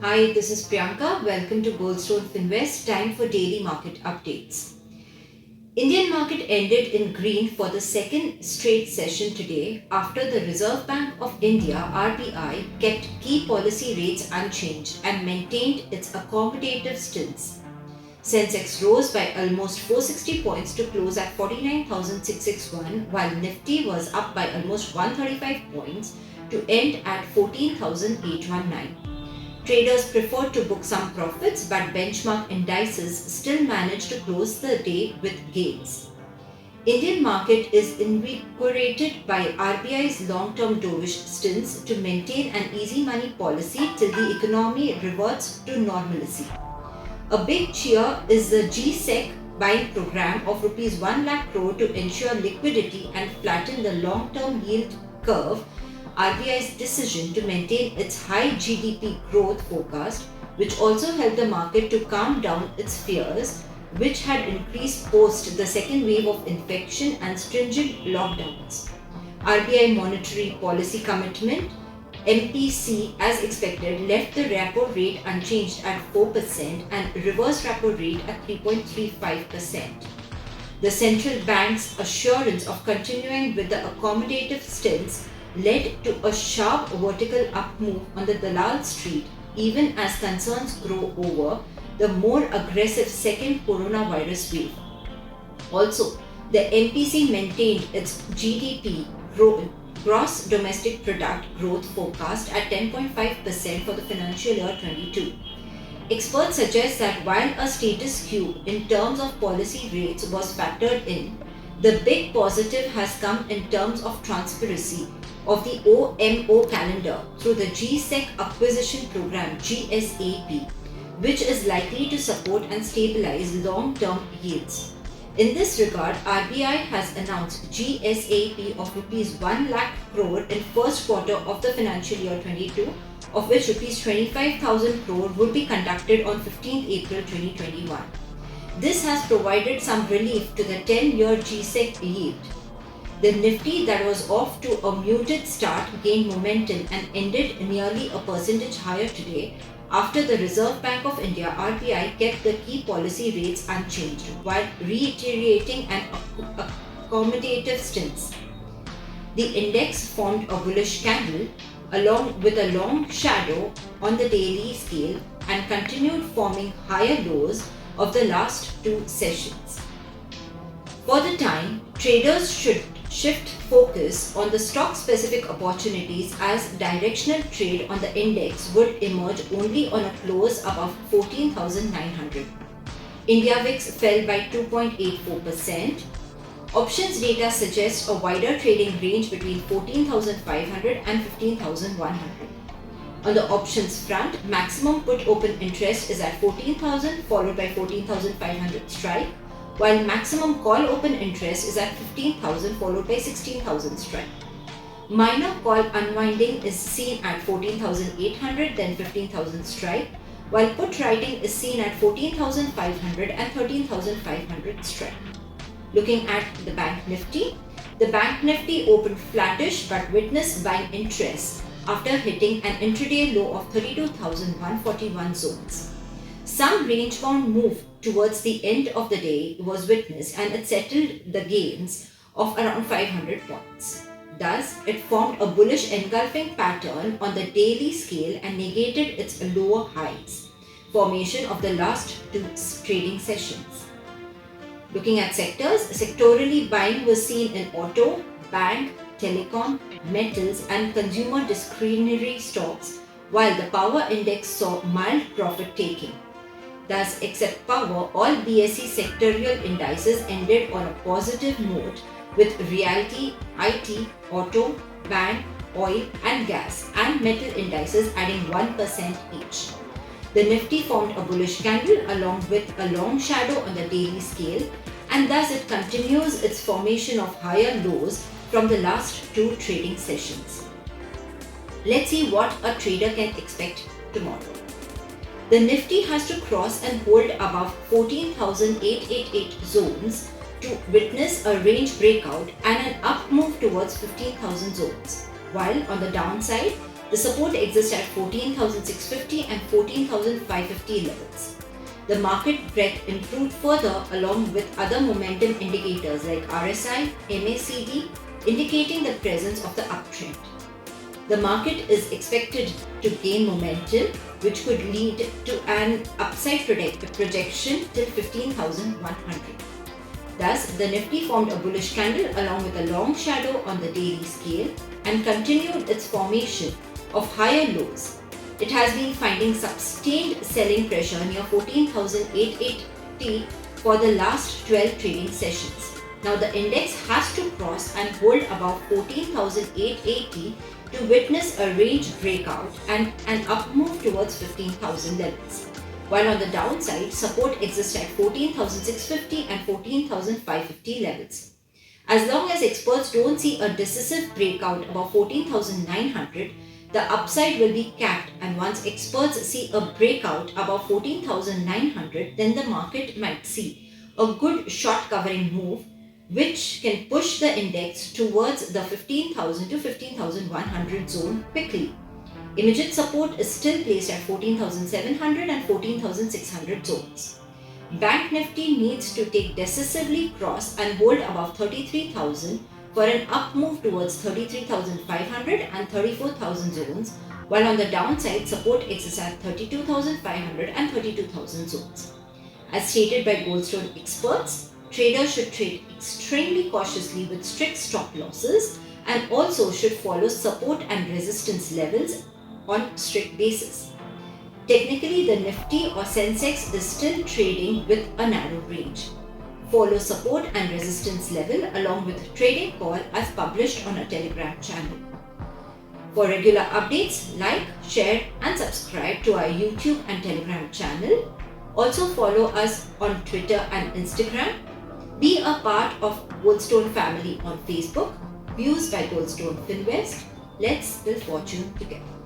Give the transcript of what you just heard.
Hi, this is Priyanka. Welcome to Goldstone Finvest. Time for daily market updates. Indian market ended in green for the second straight session today after the Reserve Bank of India (RBI) kept key policy rates unchanged and maintained its accommodative stance. Sensex rose by almost 460 points to close at 49,661, while Nifty was up by almost 135 points to end at 14,819. Traders preferred to book some profits, but benchmark indices still managed to close the day with gains. Indian market is invigorated by RBI's long-term dovish stance to maintain an easy money policy till the economy reverts to normalcy. A big cheer is the GSEC buying program of Rs 1 lakh crore to ensure liquidity and flatten the long-term yield curve. RBI's decision to maintain its high GDP growth forecast, which also helped the market to calm down its fears, which had increased post the second wave of infection and stringent lockdowns. RBI Monetary Policy Commitment MPC, as expected, left the repo rate unchanged at 4% and reverse repo rate at 3.35%. The central bank's assurance of continuing with the accommodative stance led to a sharp vertical up move on the Dalal Street, even as concerns grow over the more aggressive second coronavirus wave. Also, the MPC maintained its GDP gross domestic product growth forecast at 10.5% for the financial year 22. Experts suggest that while a status quo in terms of policy rates was factored in, the big positive has come in terms of transparency of the OMO calendar through the GSEC acquisition program GSAP, which is likely to support and stabilize long-term yields. In this regard, RBI has announced GSAP of Rs 1 lakh crore in first quarter of the financial year 22, of which Rs 25,000 crore would be conducted on 15th April 2021. This has provided some relief to the 10-year GSEC yield. The Nifty, that was off to a muted start, gained momentum and ended nearly a percentage higher today after the Reserve Bank of India (RBI) kept the key policy rates unchanged while reiterating an accommodative stance. The index formed a bullish candle along with a long shadow on the daily scale and continued forming higher lows of the last two sessions. For the time, traders should shift focus on the stock-specific opportunities as directional trade on the index would emerge only on a close above 14,900. India VIX fell by 2.84%. Options data suggests a wider trading range between 14,500 and 15,100. On the options front, maximum put open interest is at 14,000 followed by 14,500 strike, while maximum call open interest is at 15,000 followed by 16,000 strike. Minor call unwinding is seen at 14,800 then 15,000 strike, while put writing is seen at 14,500 and 13,500 strike. Looking at the Bank Nifty, the Bank Nifty opened flattish but witnessed buying interest after hitting an intraday low of 32,141 zones. Some range-bound move towards the end of the day was witnessed and it settled the gains of around 500 points. Thus, it formed a bullish engulfing pattern on the daily scale and negated its lower highs, formation of the last two trading sessions. Looking at sectors, sectorally buying was seen in auto, bank, telecom, metals and consumer discretionary stocks, while the power index saw mild profit taking. Thus, except power, all BSE sectorial indices ended on a positive note, with realty, IT, auto, bank, oil and gas and metal indices adding 1% each. The Nifty formed a bullish candle along with a long shadow on the daily scale, and thus it continues its formation of higher lows from the last two trading sessions. Let's see what a trader can expect tomorrow. The Nifty has to cross and hold above 14,888 zones to witness a range breakout and an up move towards 15,000 zones, while on the downside, The support exists at 14,650 and 14,550 levels. The market breadth improved further along with other momentum indicators like RSI, MACD, indicating the presence of the uptrend. The market is expected to gain momentum, which could lead to an upside projection till 15,100. Thus, the Nifty formed a bullish candle along with a long shadow on the daily scale and continued its formation of higher lows. It has been finding sustained selling pressure near 14,880 for the last 12 trading sessions. Now the index has to cross and hold above 14,880 to witness a range breakout and an up move towards 15,000 levels. While on the downside, support exists at 14,650 and 14,550 levels. As long as experts don't see a decisive breakout above 14,900, the upside will be capped, and once experts see a breakout above 14,900, then the market might see a good short covering move which can push the index towards the 15,000 to 15,100 zone quickly. Immediate support is still placed at 14,700 and 14,600 zones. Bank Nifty needs to take decisively cross and hold above 33,000 for an up move towards 33,500 and 34,000 zones, while on the downside support exists at 32,500 and 32,000 zones. As stated by Goldstone experts, traders should trade extremely cautiously with strict stop losses and also should follow support and resistance levels on strict basis. Technically, the Nifty or Sensex is still trading with a narrow range. Follow support and resistance level along with trading call as published on a Telegram channel. For regular updates, like, share and subscribe to our YouTube and Telegram channel. Also follow us on Twitter and Instagram. Be a part of Goldstone family on Facebook. Views by Goldstone Finvest. Let's build fortune together.